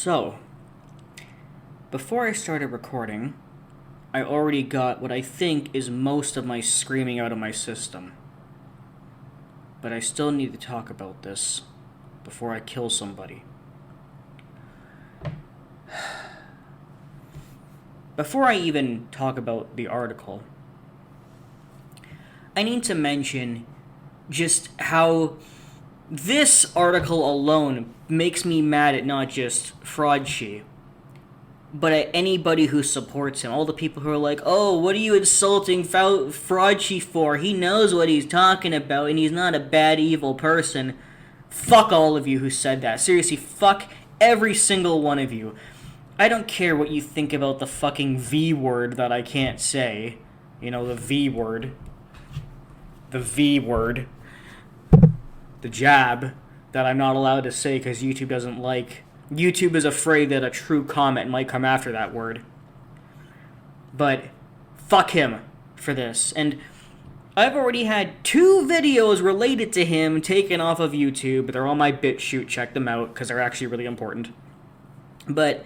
So, before I started recording, I already got what I think is most of my screaming out of my system. But I still need to talk about this before I kill somebody. Before I even talk about the article, I need to mention just how this article alone makes me mad at not just Fauci, but at anybody who supports him. All the people who are like, oh, what are you insulting Fauci for? He knows what he's talking about and he's not a bad, evil person. Fuck all of you who said that. Seriously, fuck every single one of you. I don't care what you think about the fucking V word that I can't say. You know, the V word. The V word. The jab that I'm not allowed to say because YouTube doesn't like. YouTube is afraid that a true comment might come after that word. But fuck him for this. And I've already had 2 videos related to him taken off of YouTube. They're on my BitChute. Check them out because they're actually really important. But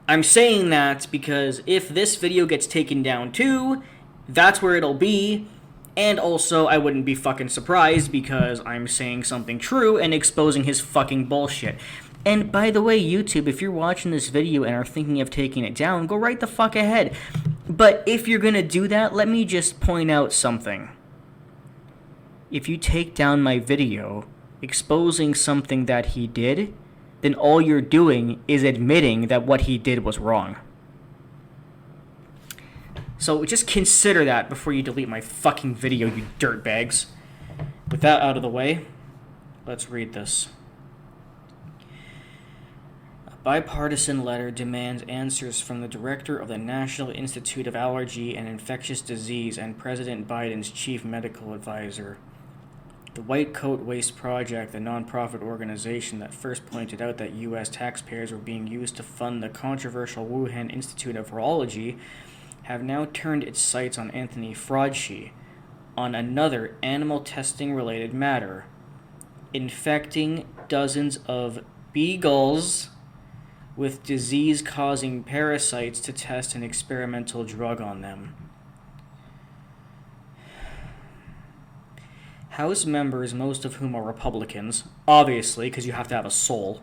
I'm saying that because if this video gets taken down too, that's where it'll be. And also, I wouldn't be fucking surprised because I'm saying something true and exposing his fucking bullshit. And by the way, YouTube, if you're watching this video and are thinking of taking it down, go right the fuck ahead. But if you're gonna do that, let me just point out something. If you take down my video exposing something that he did, then all you're doing is admitting that what he did was wrong. So just consider that before you delete my fucking video, you dirtbags. With that out of the way, let's read this. A bipartisan letter demands answers from the director of the National Institute of Allergy and Infectious Disease and President Biden's chief medical advisor. The White Coat Waste Project, the nonprofit organization that first pointed out that U.S. taxpayers were being used to fund the controversial Wuhan Institute of Virology, have now turned its sights on Anthony Fauci on another animal testing-related matter, infecting dozens of beagles with disease-causing parasites to test an experimental drug on them. House members, most of whom are Republicans, obviously, because you have to have a soul,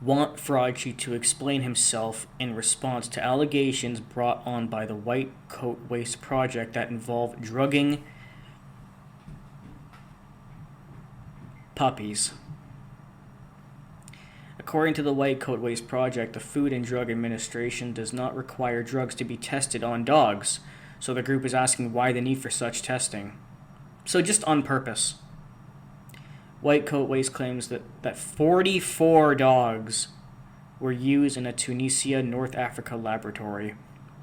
want Fauci to explain himself in response to allegations brought on by the White Coat Waste Project that involve drugging puppies. According to the White Coat Waste Project, the Food and Drug Administration does not require drugs to be tested on dogs, so the group is asking why the need for such testing. So just on purpose. White Coat Waste claims that 44 dogs were used in a Tunisia, North Africa laboratory.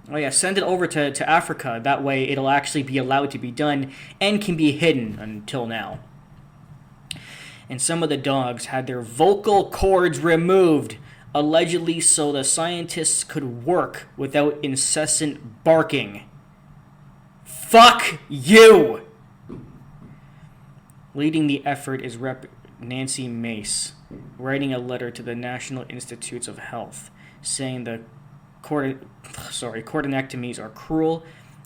Oh yeah, send it over to Africa. That way it'll actually be allowed to be done and can be hidden until now. And some of the dogs had their vocal cords removed, allegedly so the scientists could work without incessant barking. Fuck you! Leading the effort is Rep. Nancy Mace, writing a letter to the National Institutes of Health, saying the coordinectomies are cruel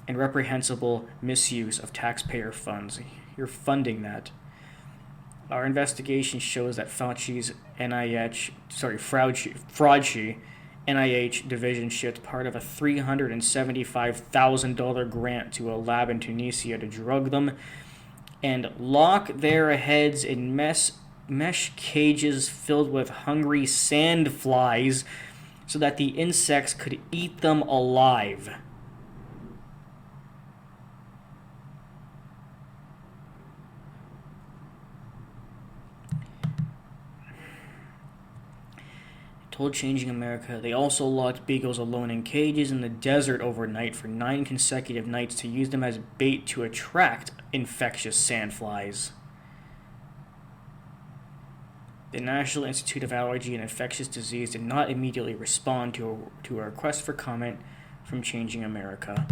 and reprehensible misuse of taxpayer funds. You're funding that. Our investigation shows that Fauci's NIH division shipped part of a $375,000 grant to a lab in Tunisia to drug them and lock their heads in mesh cages filled with hungry sandflies so that the insects could eat them alive. Told Changing America they also locked beagles alone in cages in the desert overnight for 9 consecutive nights to use them as bait to attract infectious sandflies. The National Institute of Allergy and Infectious Disease did not immediately respond to a request for comment from Changing America.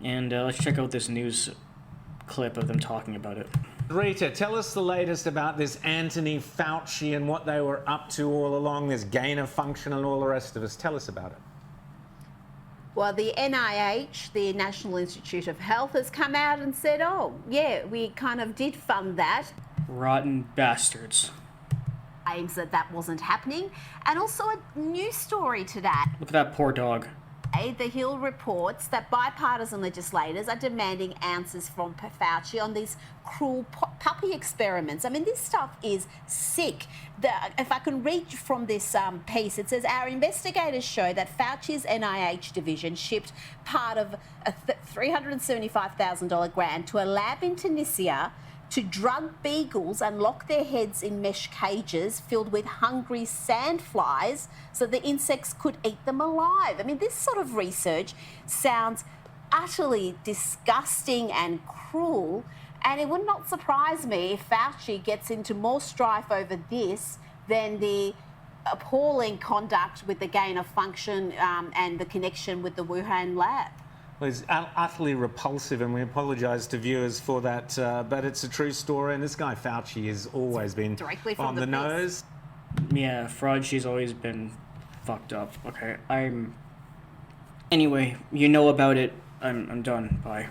And let's check out this news clip of them talking about it. Rita, tell us the latest about this Anthony Fauci and what they were up to all along, this gain of function and all the rest of us. Tell us about it. Well, the NIH, the National Institute of Health, has come out and said, oh, yeah, we kind of did fund that. Rotten bastards. Claims that wasn't happening. And also a news story today. Look at that poor dog. The Hill reports that bipartisan legislators are demanding answers from Fauci on these cruel puppy experiments. I mean, this stuff is sick. If I can read from this piece, it says, our investigators show that Fauci's NIH division shipped part of a $375,000 grant to a lab in Tunisia to drug beagles and lock their heads in mesh cages filled with hungry sandflies so the insects could eat them alive. I mean, this sort of research sounds utterly disgusting and cruel, and it would not surprise me if Fauci gets into more strife over this than the appalling conduct with the gain of function and the connection with the Wuhan lab. Well, it's utterly repulsive, and we apologise to viewers for that, but it's a true story, and this guy Fauci has always been on the nose. Yeah, Fauci's always been fucked up. Okay, Anyway, you know about it. I'm done. Bye.